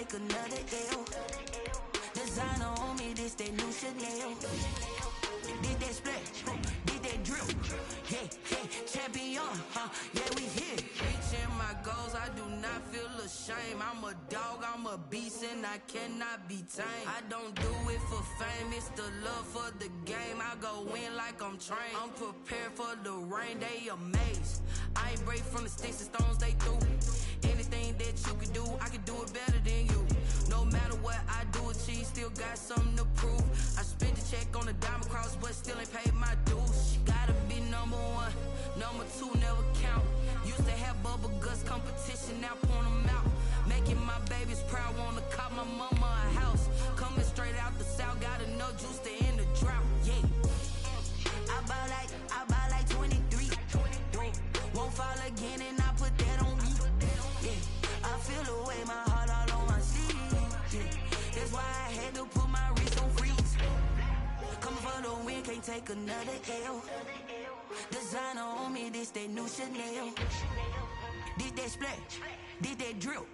take another L. Designer on me, this that new Chanel. Did that splash, did that drill. Yeah, champion, yeah, we here. Reaching my goals, I do not feel ashamed. I'm a dog, I'm a beast, and I cannot be tamed. I don't do it for fame, it's the love for the game. I go in like I'm trained. I'm prepared for the rain, they amazed. I ain't break from the sticks and stones they threw. Anything that you can do, I can do it better than you. No matter what I do, achieve, still got something to prove. I spent the check on the diamond cross, but still ain't paid my dues. Gotta be number one, number two never count. Used to have bubble guts competition, now point them out. Making my babies proud, wanna cop my mama a house. Coming straight out the south, got enough juice to end the drought. Yeah, I buy like 23. Won't fall again, and I put that on me. Yeah, I feel the way, my heart all on my sleeve. Yeah, that's why I had to put my wrist on freeze. Coming for the win, can't take another L. Designer on me, this that new Chanel. Did that splash, did that drill.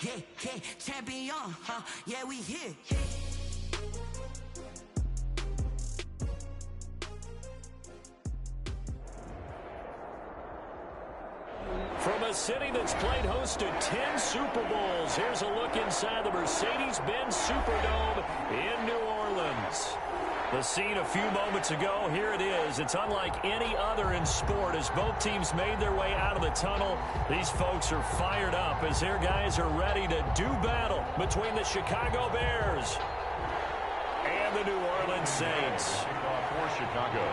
Yeah, champion, yeah, we here. From a city that's played host to 10 Super Bowls, here's a look inside the Mercedes-Benz Superdome in New Orleans. The scene a few moments ago, here it is. It's unlike any other in sport as both teams made their way out of the tunnel. These folks are fired up as their guys are ready to do battle between the Chicago Bears and the New Orleans Saints. For Chicago.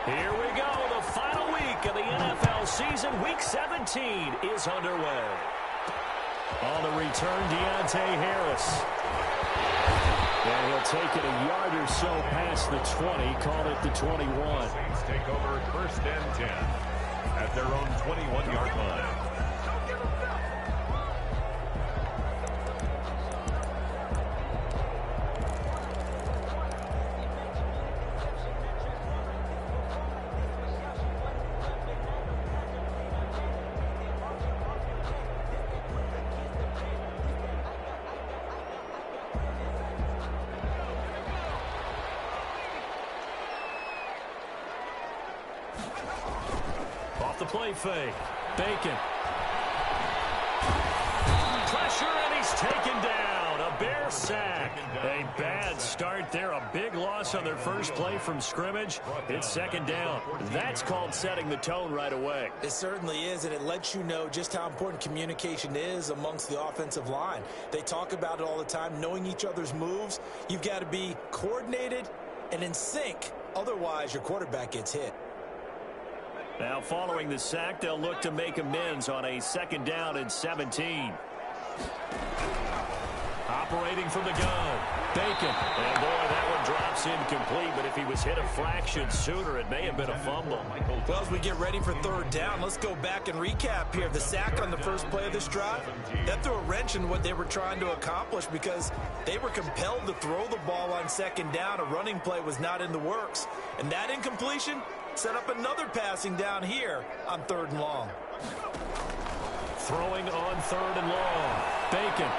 Here we go. The final week of the NFL season. Week 17 is underway. On the return, Deontay Harris. And he'll take it a yard or so past the 20. Call it the 21. Saints take over first and 10 at their own 21-yard line. The play fake. Bacon. Pressure, and he's taken down. A Bear sack. A bad start there. A big loss on their first play from scrimmage. It's second down. That's called setting the tone right away. It certainly is, and it lets you know just how important communication is amongst the offensive line. They talk about it all the time, knowing each other's moves. You've got to be coordinated and in sync. Otherwise, your quarterback gets hit. Now, following the sack, they'll look to make amends on a second down and 17. Operating from the gun. Bacon. And, boy, that one drops incomplete, but if he was hit a fraction sooner, it may have been a fumble. Well, as we get ready for third down, let's go back and recap here. The sack on the first play of this drive, that threw a wrench in what they were trying to accomplish because they were compelled to throw the ball on second down. A running play was not in the works. And that incompletion set up another passing down here on third and long. Throwing on third and long. Bacon.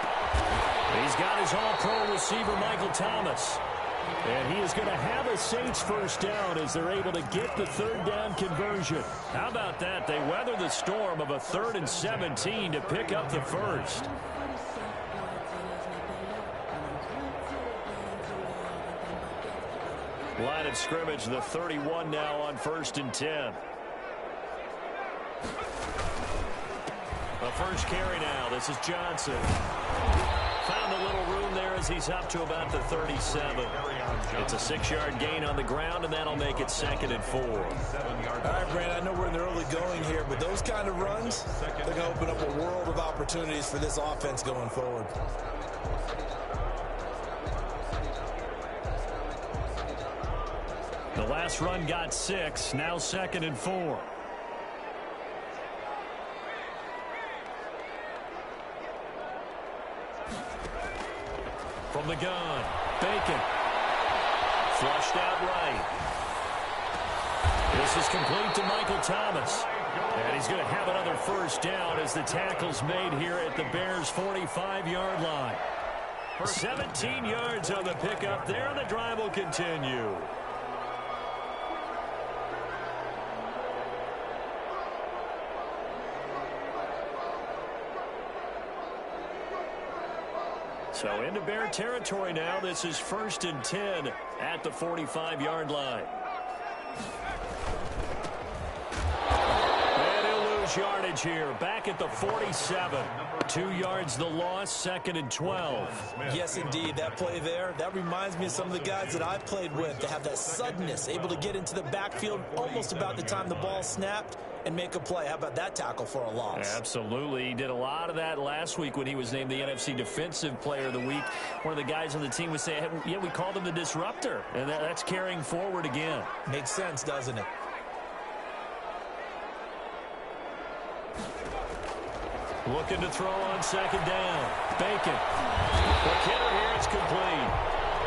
He's got his all-pro receiver, Michael Thomas. And he is going to have a Saints first down as they're able to get the third down conversion. How about that? They weather the storm of a 3rd and 17 to pick up the first. Line of scrimmage, the 31 now on 1st and 10. A first carry now. This is Johnson. Found a little room there as he's up to about the 37. It's a 6-yard gain on the ground, and that'll make it 2nd and 4. All right, Brandon, I know we're in the early going here, but those kind of runs, they're going to open up a world of opportunities for this offense going forward. The last run got 6, now 2nd and 4. From the gun, Bacon. Flushed out right. This is complete to Michael Thomas. And he's going to have another first down as the tackle's made here at the Bears' 45-yard line. 17 yards on the pickup there, and the drive will continue. So into Bear territory now. This is 1st and 10 at the 45-yard line. And he'll lose yardage here. Back at the 47. 2 yards the loss, 2nd and 12. Yes, indeed. That play there, that reminds me of some of the guys that I've played with. They have that suddenness, able to get into the backfield almost about the time the ball snapped and make a play. How about that tackle for a loss? Absolutely. He did a lot of that last week when he was named the NFC Defensive Player of the Week. One of the guys on the team would say, hey, yeah, we called him the disruptor. And that's carrying forward again. Makes sense, doesn't it? Looking to throw on 2nd down. Bacon. McKinnon here, it's complete.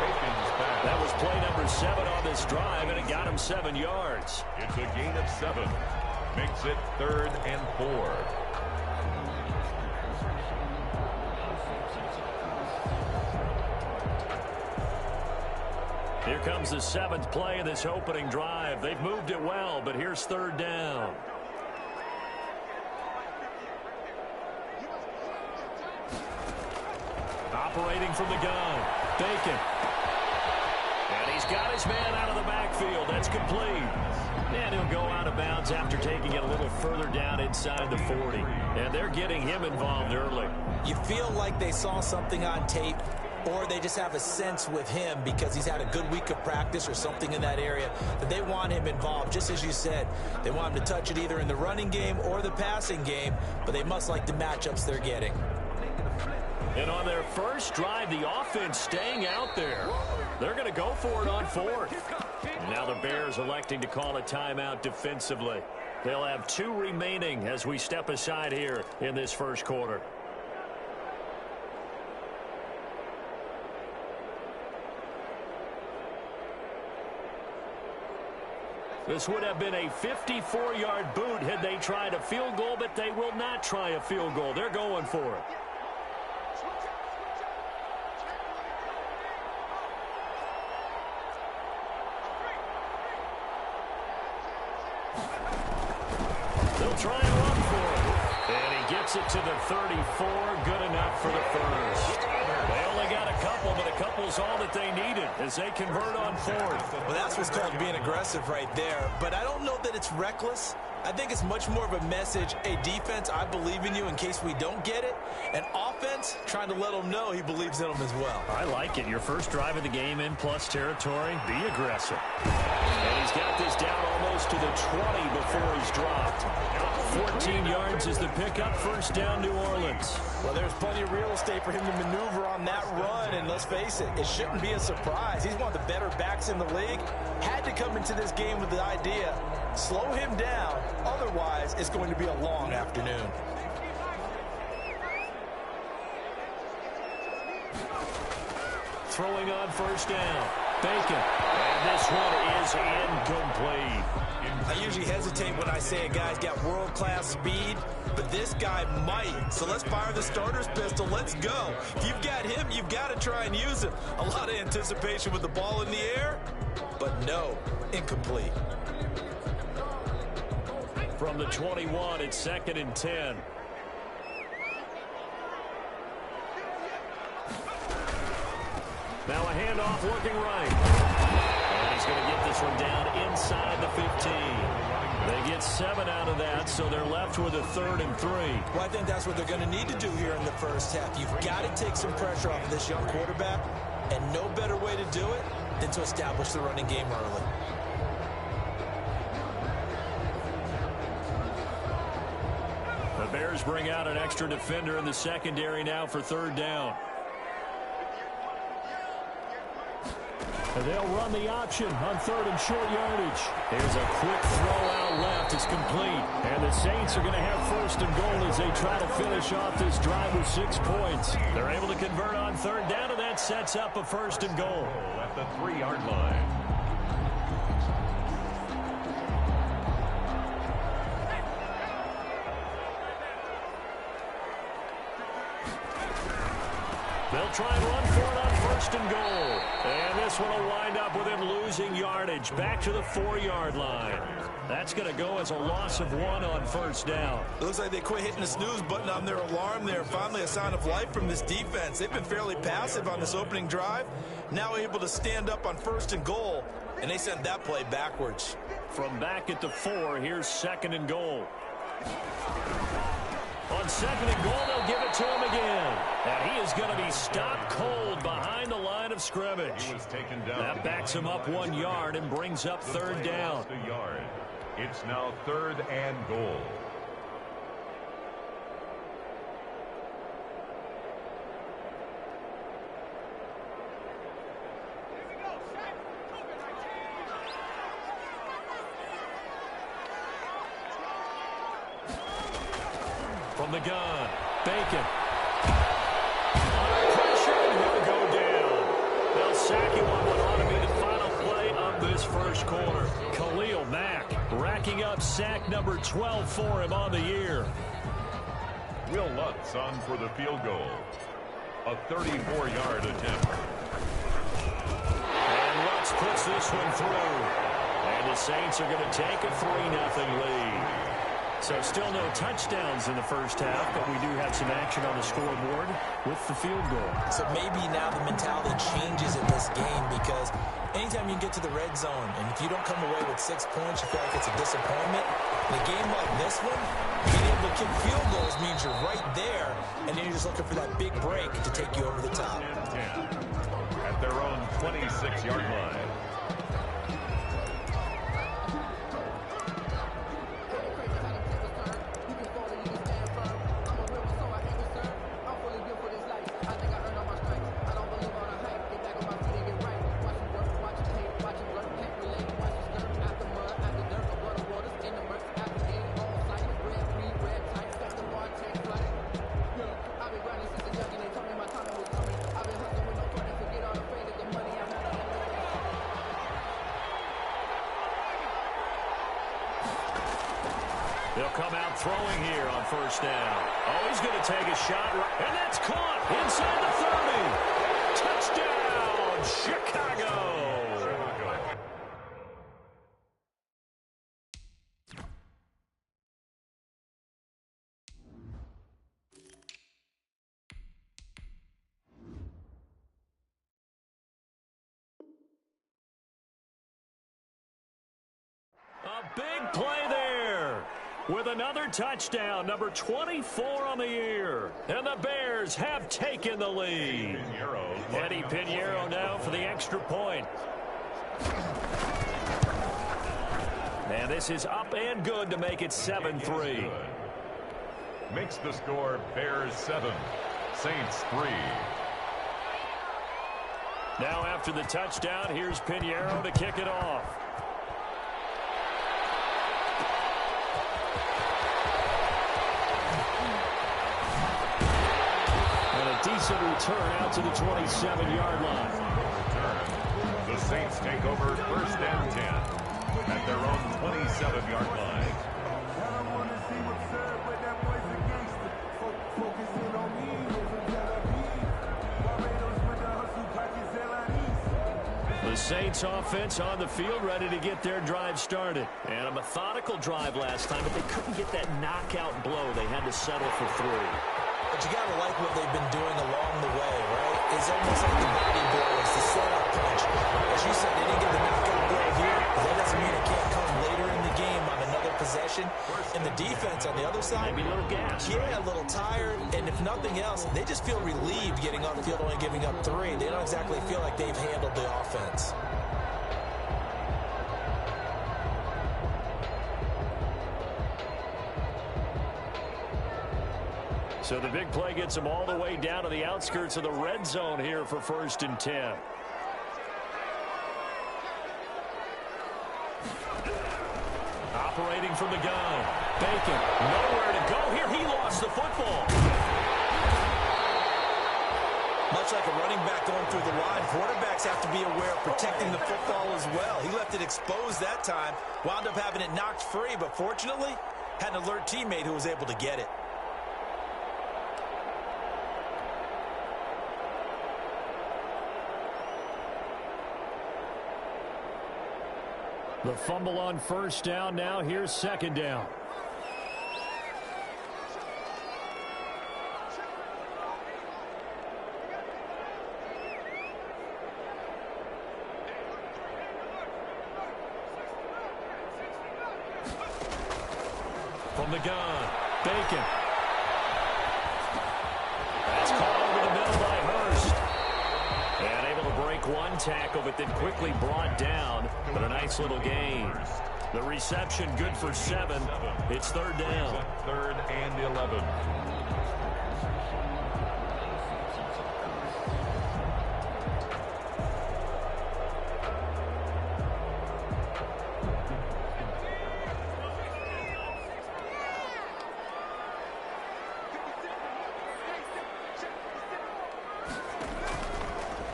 Bacon's back. That was play number 7 on this drive, and it got him 7 yards. It's a gain of 7. Makes it 3rd and 4. Here comes the 7th play of this opening drive. They've moved it well, but here's 3rd down. Operating from the gun. Bacon. And he's got his man out of the backfield. That's complete. And he'll go out of bounds after taking it a little further down inside the 40. And they're getting him involved early. You feel like they saw something on tape, or they just have a sense with him because he's had a good week of practice or something in that area that they want him involved. Just as you said, they want him to touch it either in the running game or the passing game, but they must like the matchups they're getting. And on their first drive, the offense staying out there. They're going to go for it on 4th. Now the Bears electing to call a timeout defensively. They'll have 2 remaining as we step aside here in this first quarter. This would have been a 54-yard boot had they tried a field goal, but they will not try a field goal. They're going for it. Try and run for it. And he gets it to the 34. Good enough for the first. They only got a couple, but a couple's all that they needed as they convert on 4th. Well, that's what's called being aggressive right there. But I don't know that it's reckless. I think it's much more of a message. Hey, defense, I believe in you in case we don't get it. And offense, trying to let him know he believes in them as well. I like it. Your first drive of the game in plus territory. Be aggressive. And he's got this down almost to the 20 before he's dropped. 14 yards is the pickup. First down, New Orleans. Well, there's plenty of real estate for him to maneuver on that run. And let's face it, it shouldn't be a surprise. He's one of the better backs in the league. Had to come into this game with the idea, slow him down. Otherwise, it's going to be a long afternoon. Throwing on first down. Bacon. And this one is incomplete. I usually hesitate when I say a guy's got world-class speed, but this guy might. So let's fire the starter's pistol. Let's go. If you've got him, you've got to try and use him. A lot of anticipation with the ball in the air, but no, incomplete. From the 21, it's 2nd and 10. Now a handoff looking right. And he's going to get this one down inside the 15. They get 7 out of that, so they're left with a 3rd and 3. Well, I think that's what they're going to need to do here in the first half. You've got to take some pressure off of this young quarterback, and no better way to do it than to establish the running game early. The Bears bring out an extra defender in the secondary now for 3rd down. And they'll run the option on 3rd and short yardage. Here's a quick throw out left. It's complete. And the Saints are going to have 1st and goal as they try to finish off this drive with 6 points. They're able to convert on 3rd down, and that sets up a 1st and goal. At the 3-yard line. They'll try and run for it on 1st and goal. And this one will wind up with him losing yardage back to the 4-yard line. That's going to go as a loss of 1 on 1st down. It looks like they quit hitting the snooze button on their alarm there. Finally a sign of life from this defense. They've been fairly passive on this opening drive. Now able to stand up on 1st and goal, and they sent that play backwards. From back at the 4, here's 2nd and goal. On 2nd and goal, they'll give it to him again. And he is going to be stopped cold behind the line of scrimmage. He was taken down. That backs him up 1 yard and brings up 3rd down. A yard. It's now 3rd and goal. From the gun, Bacon. Under pressure, and he'll go down. They'll sack him on what ought to be the final play of this 1st quarter. Khalil Mack racking up sack number 12 for him on the year. Will Lutz on for the field goal. A 34-yard attempt. And Lutz puts this one through. And the Saints are going to take a 3-0 lead. So still no touchdowns in the 1st half, but we do have some action on the scoreboard with the field goal. So maybe now the mentality changes in this game, because anytime you get to the red zone and if you don't come away with 6 points, you feel like it's a disappointment. In a game like this one, being able to kick field goals means you're right there, and then you're just looking for that big break to take you over the top. At their own 26-yard line. They'll come out throwing here on 1st down. Oh, he's going to take a shot, and that's caught inside the 30. Touchdown, Chicago. A big play there. With another touchdown, number 24 on the year. And the Bears have taken the lead. Eddie Pinheiro now for the extra point. And this is up and good to make it 7-3. Makes the score Bears 7, Saints 3. Now after the touchdown, here's Pinheiro to kick it off. Decent return out to the 27-yard line. The Saints take over 1st and 10 at their own 27-yard line. The Saints offense on the field ready to get their drive started. And a methodical drive last time, but they couldn't get that knockout blow. They had to settle for 3. But you got to like what they've been doing along the way, right? It's almost like the body blows, the setup punch. As you said, they didn't get the knockout blow here. That doesn't mean it can't come later in the game on another possession. And the defense on the other side, maybe a little gas. Yeah, a little tired. And if nothing else, they just feel relieved getting on the field, only giving up 3. They don't exactly feel like they've handled the offense. So the big play gets them all the way down to the outskirts of the red zone here for 1st and 10. Operating from the gun. Bacon, nowhere to go here. He lost the football. Much like a running back going through the line, quarterbacks have to be aware of protecting the football as well. He left it exposed that time, wound up having it knocked free, but fortunately, had an alert teammate who was able to get it. The fumble on first down. Now here's second down. From the gun, Bacon. That's caught over the middle by Hurst. And able to break one tackle, but then quickly brought down. But a nice little gain. The reception good for 7. It's third down. Third and 11.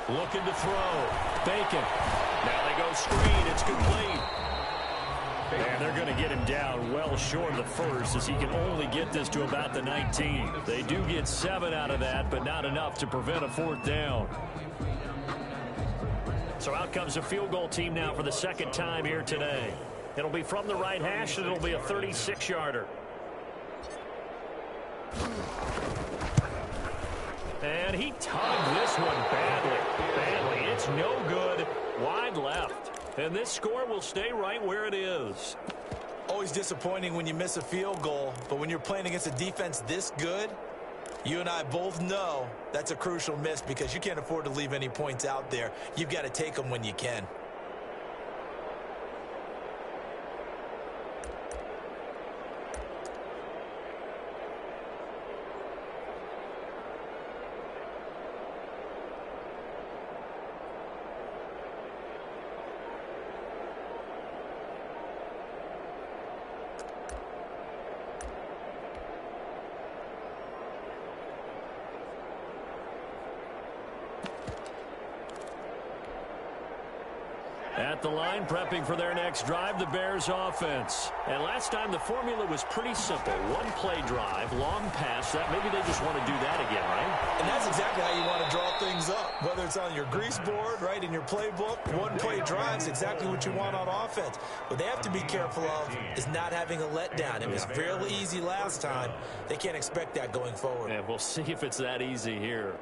Looking to throw. Bacon. Now they go screen. It's complete. And they're going to get him down well short of the first, as he can only get this to about the 19. They do get 7 out of that, but not enough to prevent a fourth down. So out comes a field goal team now for the second time here today. It'll be from the right hash, and it'll be a 36-yarder. And he tugged this one badly. It's no good. Wide left. And this score will stay right where it is. Always disappointing when you miss a field goal, but when you're playing against a defense this good, you and I both know that's a crucial miss because you can't afford to leave any points out there. You've got to take them when you can. At the line, prepping for their next drive, the Bears offense. And last time, the formula was pretty simple. One play drive, long pass. That maybe they just want to do that again, right? And that's exactly how you want to draw things up. Whether it's on your grease board, right, in your playbook, one play drive's exactly what you want on offense. What they have to be careful of is not having a letdown. It was fairly easy last time. They can't expect that going forward. And we'll see if it's that easy here.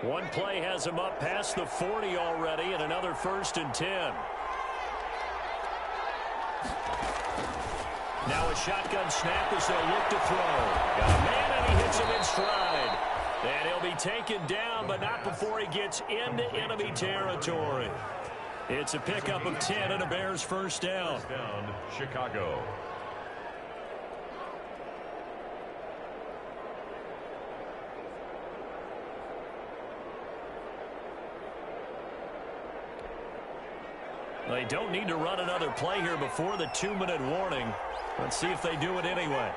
One play has him up past the 40 already, and another 1st and 10. Now a shotgun snap as they'll look to throw. Got a man, and he hits him in stride. And he'll be taken down, but not before he gets into enemy territory. It's a pickup of 10 and a Bears first down. First down, Chicago. They don't need to run another play here before the 2-minute warning. Let's see if they do it anyway.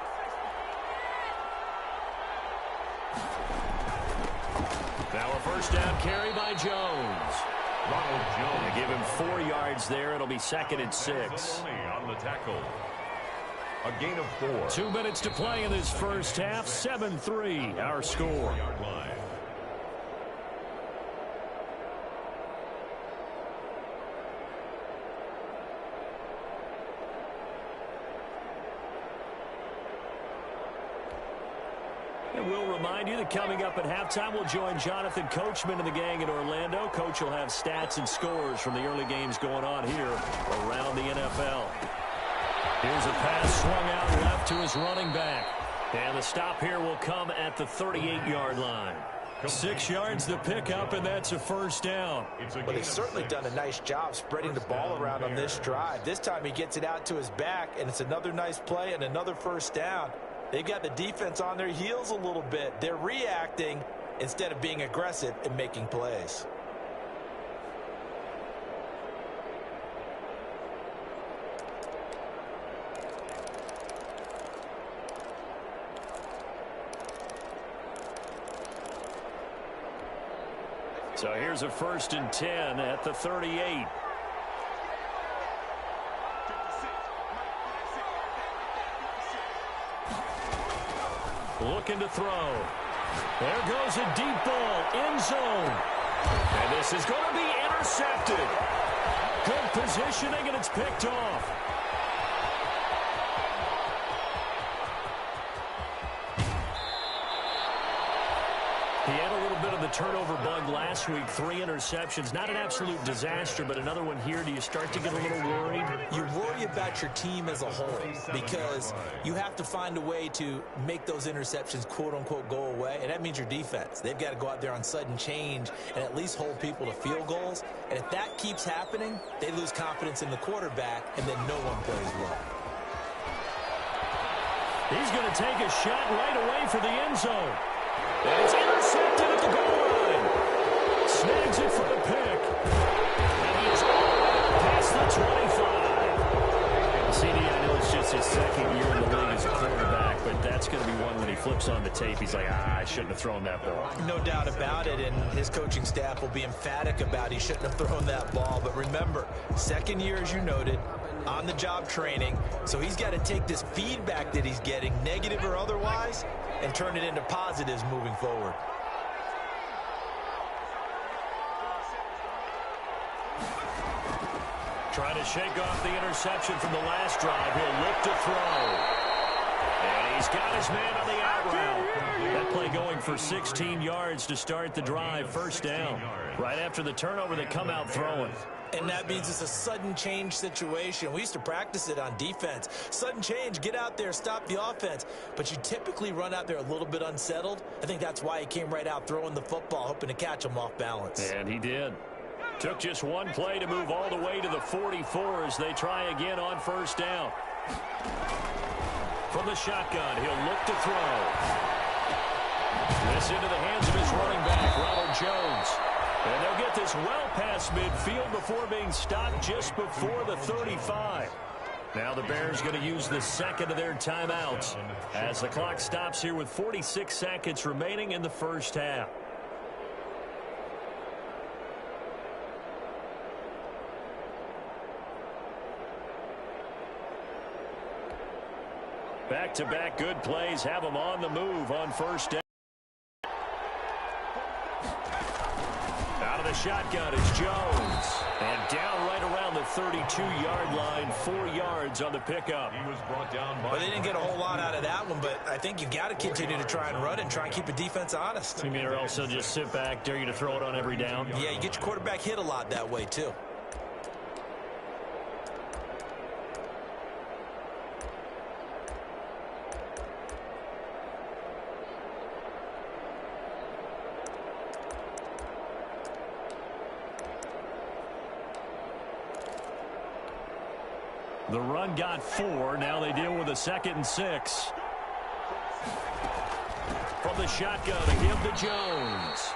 Now a first down carry by Jones. Ronald Jones. They give him 4 yards there. It'll be 2nd and 6. On the tackle. A gain of 4. 2 minutes to play in this first half. 7-3 our score. And we'll remind you that coming up at halftime, we'll join Jonathan Coachman and the gang in Orlando. Coach will have stats and scores from the early games going on here around the NFL. Here's a pass swung out left to his running back. And the stop here will come at the 38-yard line. 6 yards the pickup, and that's a first down. But they've certainly done a nice job spreading the ball around on this drive. This time he gets it out to his back, and it's another nice play and another first down. They've got the defense on their heels a little bit. They're reacting instead of being aggressive and making plays. So here's a 1st and 10 at the 38. Looking to throw. There goes a deep ball. End zone. And this is going to be intercepted. Good positioning, and it's picked off. He had a little bit of the turnover bug last week, 3 interceptions. Not an absolute disaster, but another one here. Do you start to get a little worried? You worry about your team as a whole because you have to find a way to make those interceptions, quote-unquote, go away, and that means your defense. They've got to go out there on sudden change and at least hold people to field goals, and if that keeps happening, they lose confidence in the quarterback, and then no one plays well. He's going to take a shot right away for the end zone. And it's intercepted at the goal line. Snags it for the pick. And he is past the 25. CD, I know it's just his second year in the league as a quarterback, but that's going to be one when he flips on the tape. He's like, I shouldn't have thrown that ball. No doubt about it, and his coaching staff will be emphatic about he shouldn't have thrown that ball. But remember, second year, as you noted, on-the-job training, so he's got to take this feedback that he's getting, negative or otherwise, and turn it into positives moving forward. Trying to shake off the interception from the last drive. He'll look to throw. And he's got his man on the out route. That play going for 16 yards to start the drive. First down. Right after the turnover, they come out throwing. And that means it's a sudden change situation. We used to practice it on defense. Sudden change, get out there, stop the offense. But you typically run out there a little bit unsettled. I think that's why he came right out throwing the football, hoping to catch him off balance. And he did. Took just one play to move all the way to the 44 as they try again on first down. From the shotgun, he'll look to throw. This into the hands of his running back, Ronald Jones. And they'll get this well past midfield before being stopped just before the 35. Now the Bears going to use the second of their timeouts as the clock stops here with 46 seconds remaining in the first half. Back-to-back good plays have them on the move on first down. Out of the shotgun is Jones. And down right around the 32-yard line, 4 yards on the pickup. He was brought down by... Well, they didn't get a whole lot out of that one, but I think you got to continue to try and run and try and keep the defense honest. You mean, or also just sit back, dare you to throw it on every down? Yeah, you get your quarterback hit a lot that way, too. The run got 4. Now they deal with a 2nd and 6. From the shotgun, a give to Jones.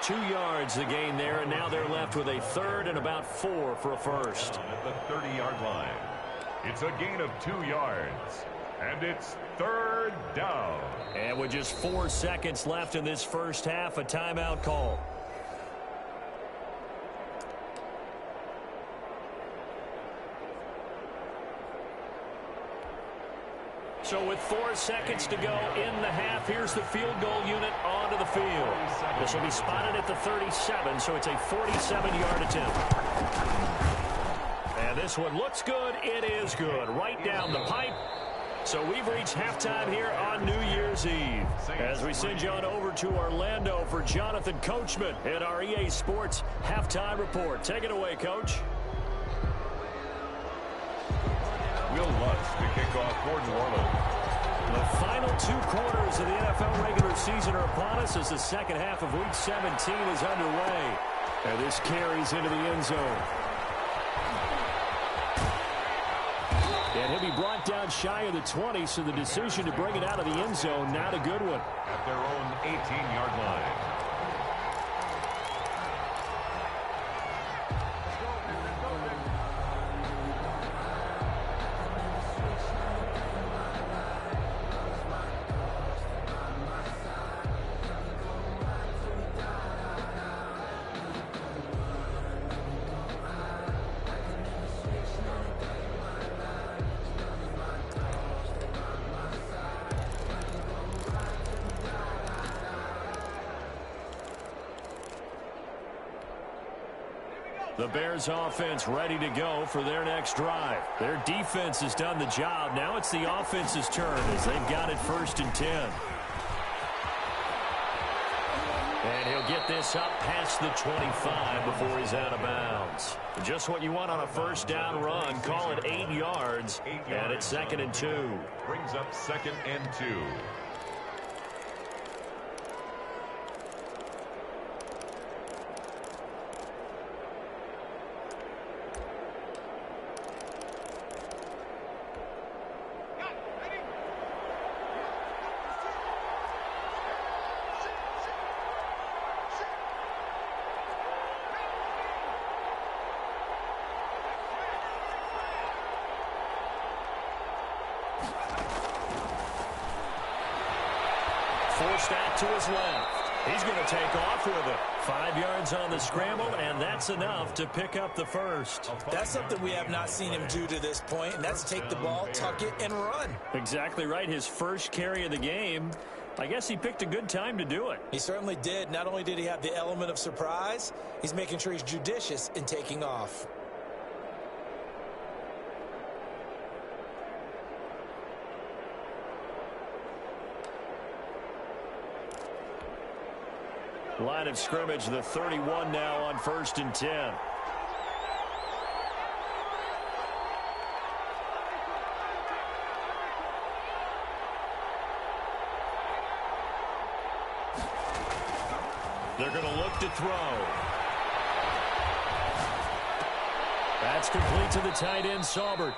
2 yards the gain there, and now they're left with a 3rd and about 4 for a first. At the 30-yard line. It's a gain of 2 yards. And it's 3rd down. And with just 4 seconds left in this first half, a timeout call. So with 4 seconds to go in the half, here's the field goal unit onto the field. This will be spotted at the 37, so it's a 47-yard attempt. And this one looks good. It is good. Right down the pipe. So we've reached halftime here on New Year's Eve. As we send you on over to Orlando for Jonathan Coachman at our EA Sports Halftime Report. Take it away, Coach. Will Lutz to kick off for New Orleans. The final 2 quarters of the NFL regular season are upon us as the second half of Week 17 is underway. And this carries into the end zone. And he'll be brought down shy of the 20, so the decision to bring it out of the end zone, not a good one. At their own 18-yard line. The Bears offense ready to go for their next drive. Their defense has done the job. Now it's the offense's turn as they've got it 1st and 10. And he'll get this up past the 25 before he's out of bounds. Just what you want on a 1st down run. Call it 8 yards. And it's 2nd and 2. Brings up 2nd and 2. Forced out to his left. He's going to take off with it. 5 yards on the scramble, and that's enough to pick up the first. That's something we have not seen him do to this point, and that's take the ball, tuck it, and run. Exactly right. His first carry of the game. I guess he picked a good time to do it. He certainly did. Not only did he have the element of surprise, he's making sure he's judicious in taking off. Line of scrimmage, the 31 now on 1st and 10. They're going to look to throw. That's complete to the tight end, Saubert.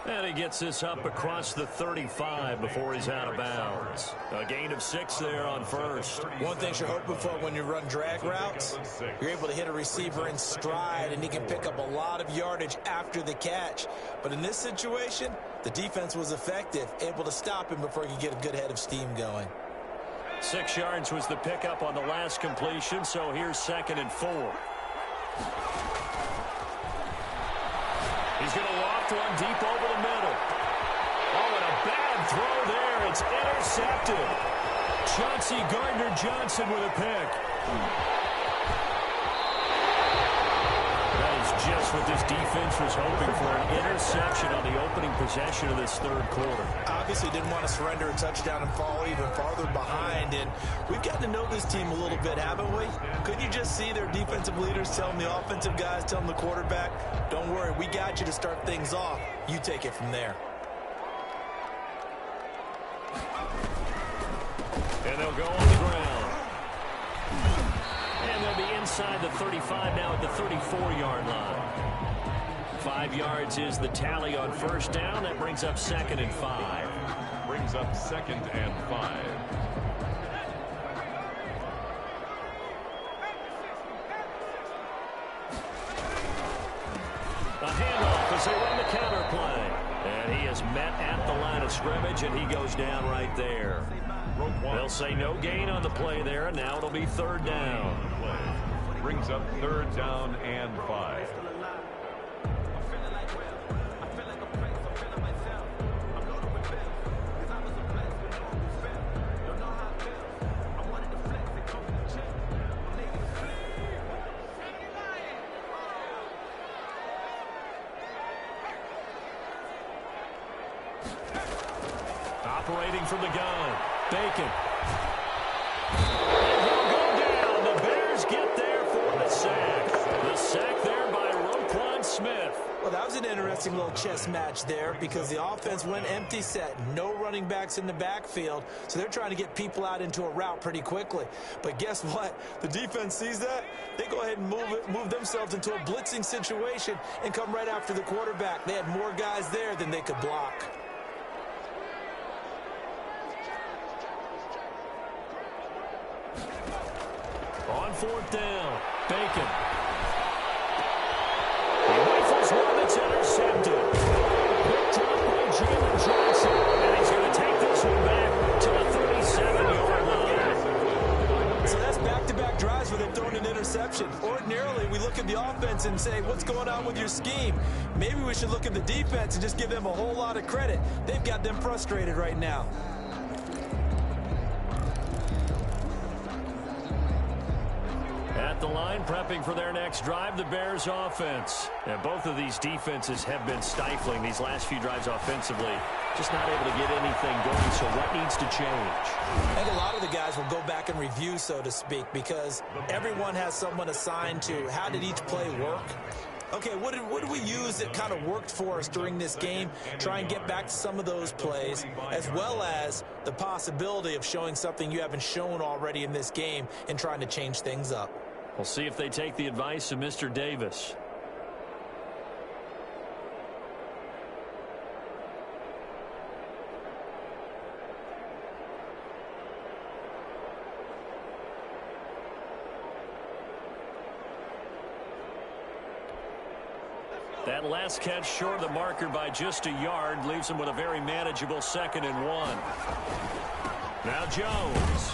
And he gets this up across the 35 before he's out of bounds. A gain of 6 there on 1st. One thing you're hoping for when you run drag routes, you're able to hit a receiver in stride, and he can pick up a lot of yardage after the catch. But in this situation, the defense was effective, able to stop him before he could get a good head of steam going. 6 yards was the pickup on the last completion, so here's 2nd and 4. He's going to loft one deep over the middle. Oh, and a bad throw there. It's intercepted. Chauncey Gardner-Johnson with a pick. That is just what this defense was hoping for, an interception on the opening possession of this 3rd quarter. Obviously didn't want to surrender a touchdown and fall even farther behind, and we've gotten to know this team a little bit, haven't we? Couldn't you just see their defensive leaders telling the offensive guys, telling the quarterback, don't worry, we got you to start things off. You take it from there. And they'll go on the ground. And they'll be inside the 35 now at the 34-yard line. 5 yards is the tally on 1st down. That brings up 2nd and 5. Brings up 2nd and 5. A handoff as they run the counter play. And he is met at the line of scrimmage, and he goes down right there. They'll say no gain on the play there, and now it'll be 3rd down. Brings up 3rd down and 5. Operating from the gun, Bacon. And he'll go down. The Bears get there for the sack. The sack there by Roquan Smith. Well, that was an interesting little chess match there because the offense went empty set. No running backs in the backfield, so they're trying to get people out into a route pretty quickly. But guess what? The defense sees that. They go ahead and move themselves into a blitzing situation and come right after the quarterback. They had more guys there than they could block. On 4th down, Bacon. He rifles one that's intercepted. Picked up by Jalen Johnson. And he's going to take this one back to the 37-yard line. So that's back-to-back drives where they've thrown an interception. Ordinarily, we look at the offense and say, what's going on with your scheme? Maybe we should look at the defense and just give them a whole lot of credit. They've got them frustrated right now. At at the line, prepping for their next drive, the Bears offense. And both of these defenses have been stifling these last few drives offensively. Just not able to get anything going, so what needs to change? I think a lot of the guys will go back and review, so to speak, because everyone has someone assigned to how did each play work. Okay, what did we use that kind of worked for us during this game? Try and get back to some of those plays, as well as the possibility of showing something you haven't shown already in this game and trying to change things up. We'll see if they take the advice of Mr. Davis. That last catch short of the marker by just a yard leaves him with a very manageable 2nd and 1. Now Jones.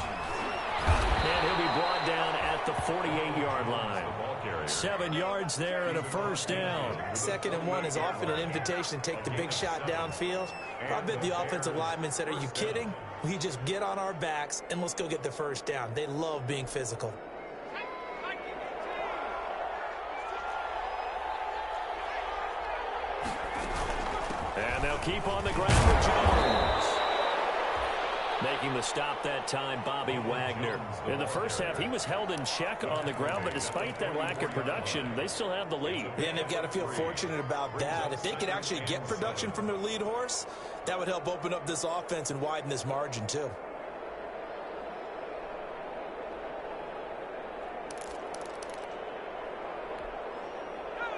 And he'll be brought down at the 48-yard line. 7 yards there and a first down. 2nd and 1 is often an invitation to take the big shot downfield. I bet the offensive lineman said, are you kidding? We just get on our backs and let's go get the first down. They love being physical. And they'll keep on the ground with Jones. Making the stop that time, Bobby Wagner. In the first half, he was held in check on the ground, but despite that lack of production, they still have the lead. Yeah, and they've got to feel fortunate about that. If they could actually get production from their lead horse, that would help open up this offense and widen this margin too.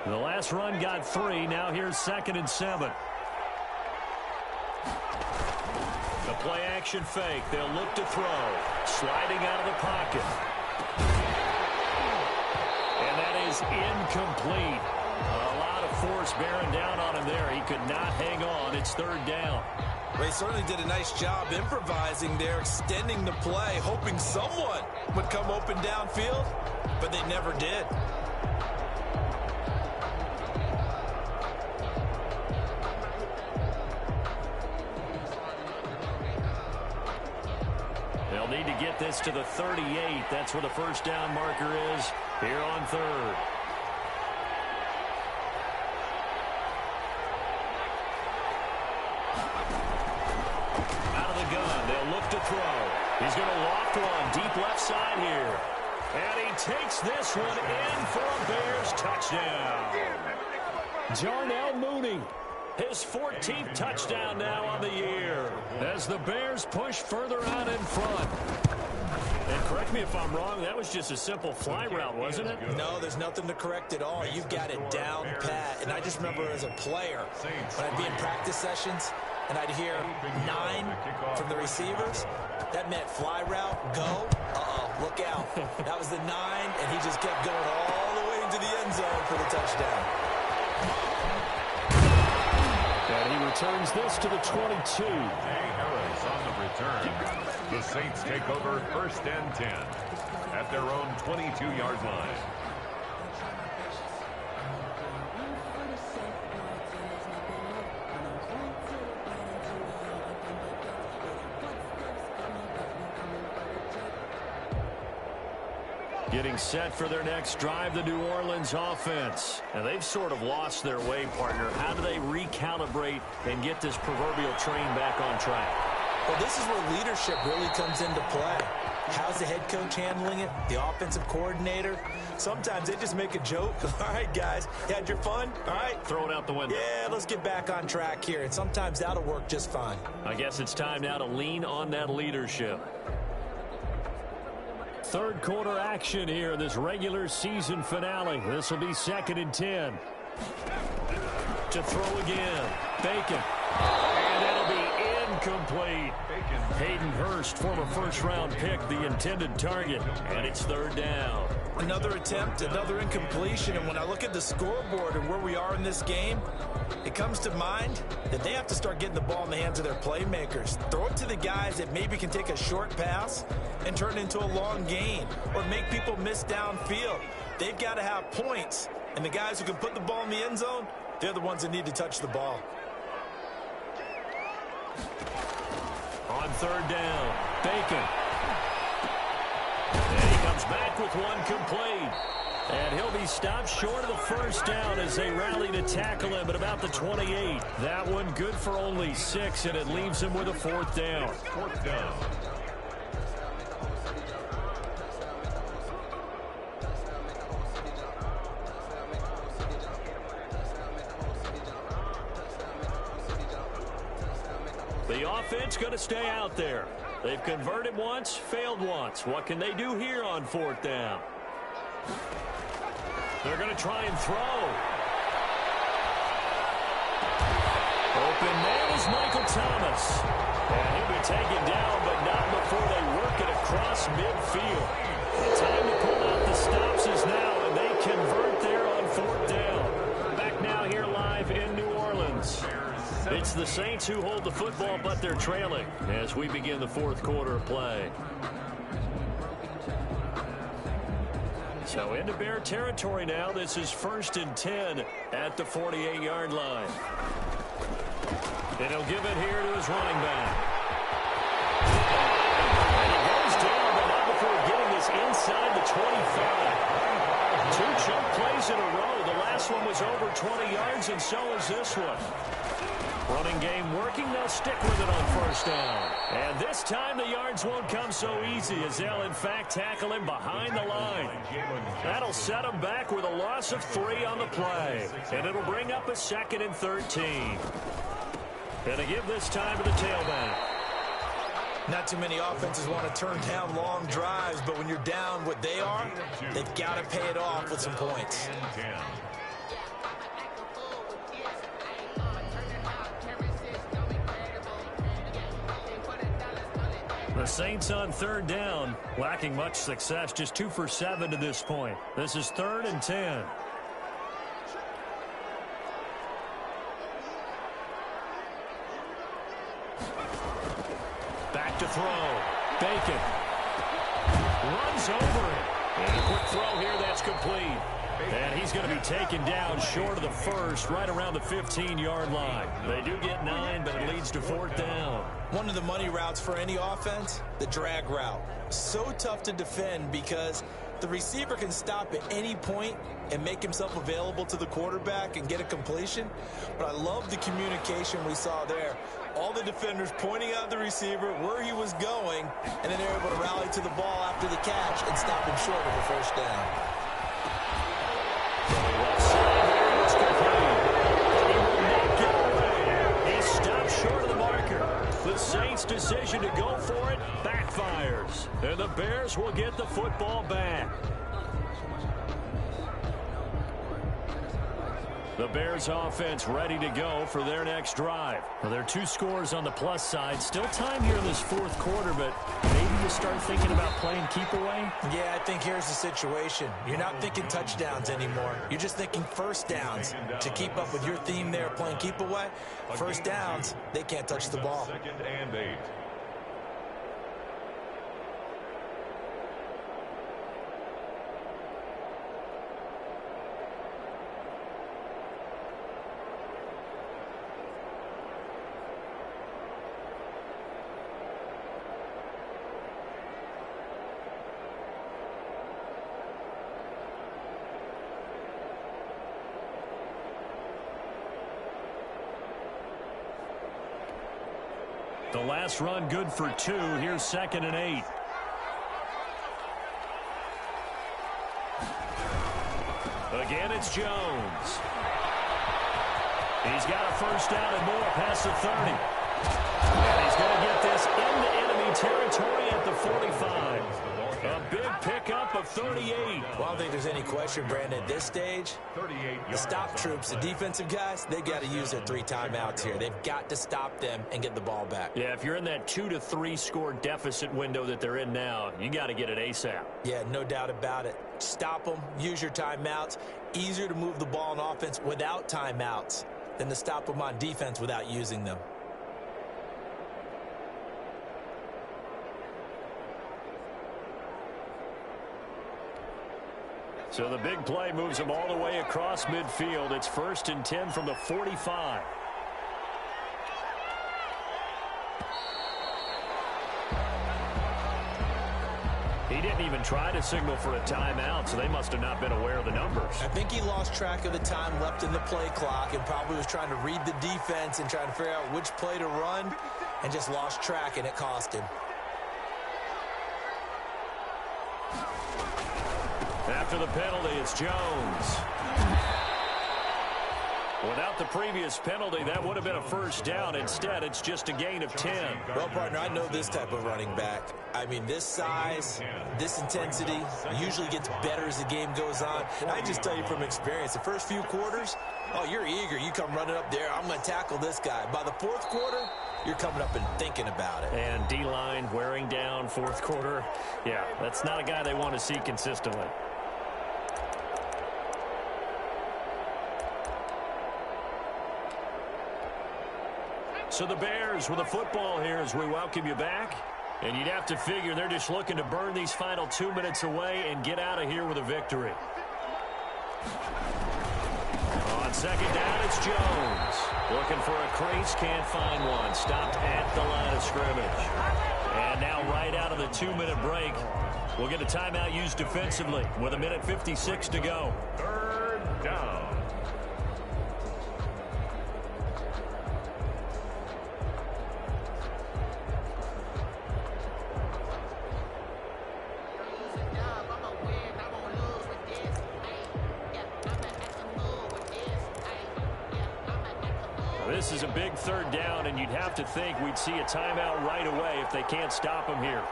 The last run got 3. Now here's 2nd and 7. The play-action fake. They'll look to throw. Sliding out of the pocket. And that is incomplete. A lot of force bearing down on him there. He could not hang on. It's 3rd down. They certainly did a nice job improvising there, extending the play, hoping someone would come open downfield, but they never did. They'll need to get this to the 38. That's where the first down marker is here on 3rd. Out of the gun. They'll look to throw. He's going to loft one deep left side here. And he takes this one in for a Bears touchdown. Jarnell Mooney. His 14th touchdown now on the year as the Bears push further out in front. And correct me if I'm wrong, that was just a simple fly route, wasn't it? No, there's nothing to correct at all. You've got it down pat. And I just remember as a player, when I'd be in practice sessions and I'd hear 9 from the receivers, that meant fly route, go, look out. That was the 9, and he just kept going all the way into the end zone for the touchdown. And he returns this to the 22. Harris on the return. The Saints take over 1st and 10 at their own 22-yard line. Getting set for their next drive, the New Orleans offense. And they've sort of lost their way, partner. How do they recalibrate and get this proverbial train back on track? Well, this is where leadership really comes into play. How's the head coach handling it? The offensive coordinator? Sometimes they just make a joke. All right, guys, you had your fun? All right. Throw it out the window. Yeah, let's get back on track here. And sometimes that'll work just fine. I guess it's time now to lean on that leadership. 3rd quarter action here in this regular season finale. This will be 2nd and 10. To throw again. Bacon. And it'll be incomplete. Hayden Hurst, former first-round pick, the intended target. And it's 3rd down. Another attempt, another incompletion. And when I look at the scoreboard and where we are in this game, it comes to mind that they have to start getting the ball in the hands of their playmakers. Throw it to the guys that maybe can take a short pass and turn it into a long gain or make people miss downfield. They've got to have points. And the guys who can put the ball in the end zone, they're the ones that need to touch the ball. On 3rd down, Bacon. And he comes comes back with one complete. And he'll be stopped short of the first down as they rally to tackle him at about the 28. That one good for only 6, and it leaves him with a 4th down. 4th down. The offense going to stay out there. They've converted once, failed once. What can they do here on 4th down? They're going to try and throw. Open man is Michael Thomas. And he'll be taken down, but not before they work it across midfield. The time to pull out the stops is now, and they convert there on 4th down. Back now here live in New Orleans. It's the Saints who hold the football, but they're trailing as we begin the 4th quarter of play. So into Bear territory now. This is 1st and 10 at the 48-yard line. And he'll give it here to his running back. And he goes down, but not before getting this inside the 25. 2 chunk plays in a row. The last one was over 20 yards, and so is this one. Running game working. They'll stick with it on 1st down. And this time the yards won't come so easy as they'll, in fact, tackle him behind the line. That'll set him back with a loss of 3 on the play. And it'll bring up a 2nd and 13. Gonna give this time to the tailback. Not too many offenses want to turn down long drives, but when you're down what they are, they've got to pay it off with some points. The Saints on 3rd down, lacking much success, just 2 for 7 to this point. This is 3rd and 10. Back to throw. Bacon. Runs over it. And a quick throw here, that's complete. And he's going to be taken down short of the first, right around the 15-yard line. They do get 9, but it leads to 4th down. One of the money routes for any offense, the drag route. So tough to defend because the receiver can stop at any point and make himself available to the quarterback and get a completion. But I love the communication we saw there. All the defenders pointing out the receiver, where he was going, and then they're able to rally to the ball after the catch and stop him short of a 1st down. He's stopped short of the marker. The Saints' decision to go for it backfires. And the Bears will get the football back. The Bears offense ready to go for their next drive. Well, there are 2 scores on the plus side. Still time here in this 4th quarter, but maybe you start thinking about playing keep away? Yeah, I think here's the situation. You're not thinking touchdowns anymore. You're just thinking 1st downs. To keep up with your theme there, playing keep away, 1st downs, they can't touch the ball. 2nd and 8. The last run good for 2. Here's 2nd and 8. Again, it's Jones. He's got a 1st down and more past the 30. And he's going to get this into enemy territory at the 45. A big pickup of 38. Well, I don't think there's any question, Brandon, at this stage, the stop troops, the defensive guys, they got to use their 3 timeouts here. They've got to stop them and get the ball back. Yeah, if you're in that 2 to 3 score deficit window that they're in now, you got to get it ASAP. Yeah, no doubt about it. Stop them, use your timeouts. Easier to move the ball on offense without timeouts than to stop them on defense without using them. So the big play moves them all the way across midfield. It's 1st and 10 from the 45. He didn't even try to signal for a timeout, so they must have not been aware of the numbers. I think he lost track of the time left in the play clock and probably was trying to read the defense and trying to figure out which play to run and just lost track, and it cost him. After the penalty, it's Jones. Without the previous penalty, that would have been a first down. Instead, it's just a gain of 10. Well, partner, I know this type of running back. I mean, this size, this intensity usually gets better as the game goes on. And I just tell you from experience, the first few quarters, oh, you're eager. You come running up there, I'm going to tackle this guy. By the fourth quarter, you're coming up and thinking about it. And D-line wearing down fourth quarter. Yeah, that's not a guy they want to see consistently. So the Bears with a football here as we welcome you back. And you'd have to figure they're just looking to burn these final 2 minutes away and get out of here with a victory. On second down, it's Jones. Looking for a crease, can't find one. Stopped at the line of scrimmage. And now right out of the 2-minute break, we'll get a timeout used defensively with 1:56 to go. Third down. This is a big third down, and you'd have to think we'd see a timeout right away if they can't stop him here.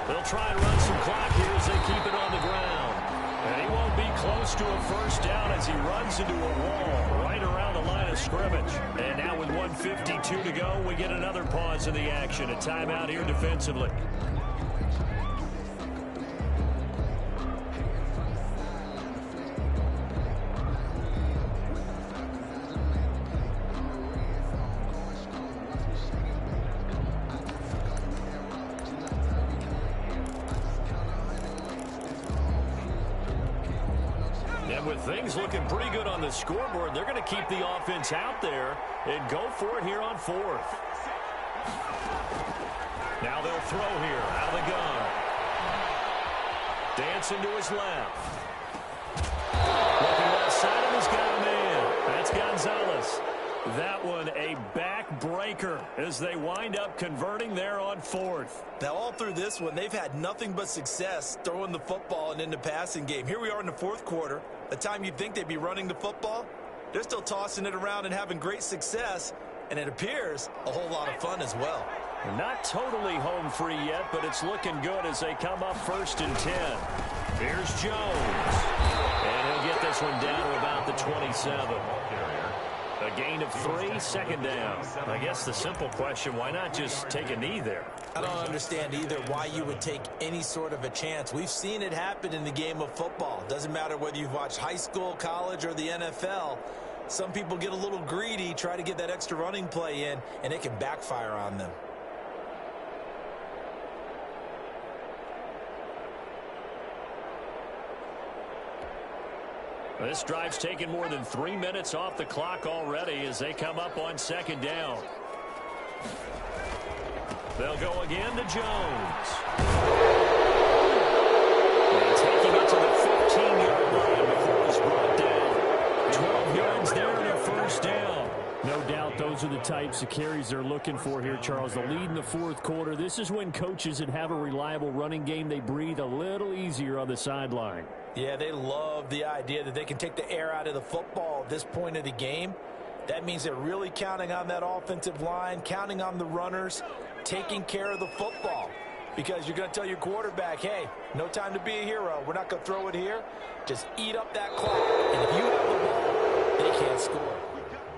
They'll try and run some clock here as they keep it on the ground. And he won't be close to a first down as he runs into a wall right around the line of scrimmage. And now with 1:52 to go, we get another pause in the action. A timeout here defensively. Things looking pretty good on the scoreboard. They're going to keep the offense out there and go for it here on fourth. Now they'll throw here out of the gun. Dancing to his left. Looking left side of his got a man. That's Gonzalez. That one a back-breaker as they wind up converting there on fourth. Now, all through this one, they've had nothing but success throwing the football and in the passing game. Here we are in the fourth quarter. The time you'd think they'd be running the football, they're still tossing it around and having great success, and it appears a whole lot of fun as well. Not totally home free yet, but it's looking good as they come up 1st and 10. Here's Jones. And he'll get this one down to about the 27. A gain of 3, second down. I guess the simple question, why not just take a knee there? I don't understand either why you would take any sort of a chance. We've seen it happen in the game of football. Doesn't matter whether you've watched high school, college, or the NFL. Some people get a little greedy, try to get that extra running play in, and it can backfire on them. This drive's taken more than 3 minutes off the clock already as they come up on second down. They'll go again to Jones. And taking it to the 15-yard line before he's brought down. 12 yards there and a first down. No doubt those are the types of carries they're looking for here, Charles. The lead in the fourth quarter. This is when coaches that have a reliable running game, they breathe a little easier on the sideline. Yeah, they love the idea that they can take the air out of the football at this point of the game. That means they're really counting on that offensive line, counting on the runners, taking care of the football. Because you're going to tell your quarterback, hey, no time to be a hero. We're not going to throw it here. Just eat up that clock. And if you have the ball, they can't score.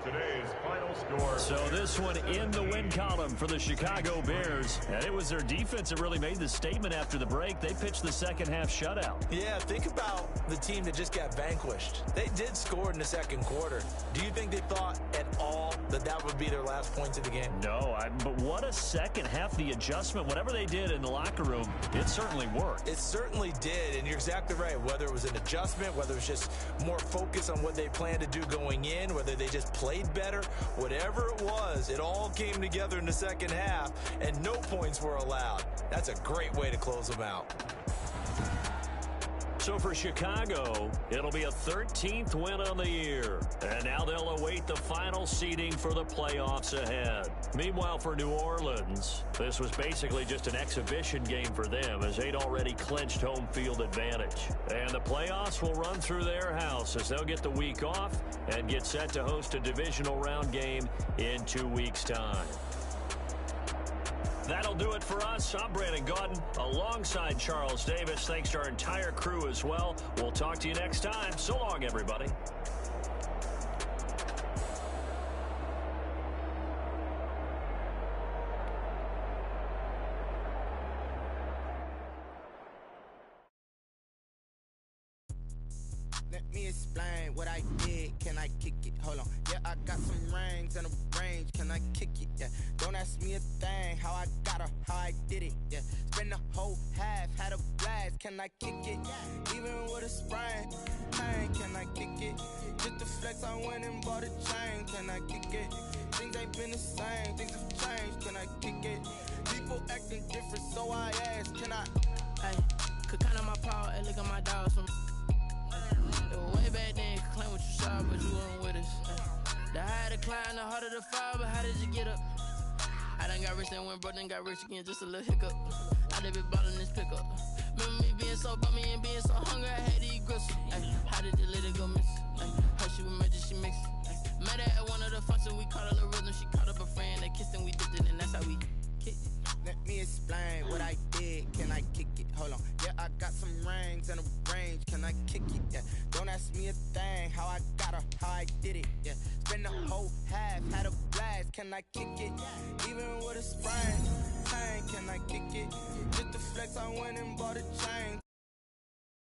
Today's final score. So this one in the win column for the Chicago Bears. And it was their defense that really made the statement after the break. They pitched the second half shutout. Yeah, think about the team that just got vanquished. They did score in the second quarter. Do you think they thought at all that would be their last point of the game? No, but what a second half. The adjustment, whatever they did in the locker room, it certainly worked. It certainly did, and you're exactly right. Whether it was an adjustment, whether it was just more focus on what they planned to do going in, whether they just played better, whatever it was, it all came together in the second half, and no points were allowed. That's a great way to close them out. So for Chicago, it'll be a 13th win on the year. And now they'll await the final seeding for the playoffs ahead. Meanwhile, for New Orleans, this was basically just an exhibition game for them as they'd already clinched home field advantage. And the playoffs will run through their house as they'll get the week off and get set to host a divisional round game in 2 weeks' time. That'll do it for us. I'm Brandon Gaudin alongside Charles Davis. Thanks to our entire crew as well. We'll talk to you next time. So long, everybody. Let me explain what I did. Can I kick it? Hold on. Yeah, I got some rings and a range. Can I kick it? Yeah. Don't ask me a thing. How I got her, how I did it. Yeah. Spend the whole half, had a blast. Can I kick it? Even with a sprain. Hey, can I kick it? Just the flex, I went and bought a chain. Can I kick it? Things ain't been the same. Things have changed. Can I kick it? People acting different, so I ask. Can I? Hey, could count on my paw and look at my dogs from. Way back then, could claim what you saw, but you weren't with us. The higher the climb, the harder the fall, but how did you get up? I done got rich and went broke, then got rich again, just a little hiccup. I done been ballin' this pickup. Remember me being so bummy and being so hungry, I had to eat gristle. How did you let it go miss? Her she was magic, she mixed. Met her at one of the functions, we caught her the rhythm, she caught up a friend, they kissed and we dipped it, and that's how we kicked it. Let me explain what I did. Can I kick it? Hold on. Yeah, I got some rings and a range. Can I kick it? Yeah. Don't ask me a thing. How I got her, how I did it. Yeah. Spend the whole half, had a blast. Can I kick it? Even with a sprain. Hey, can I kick it? Just the flex, I went and bought a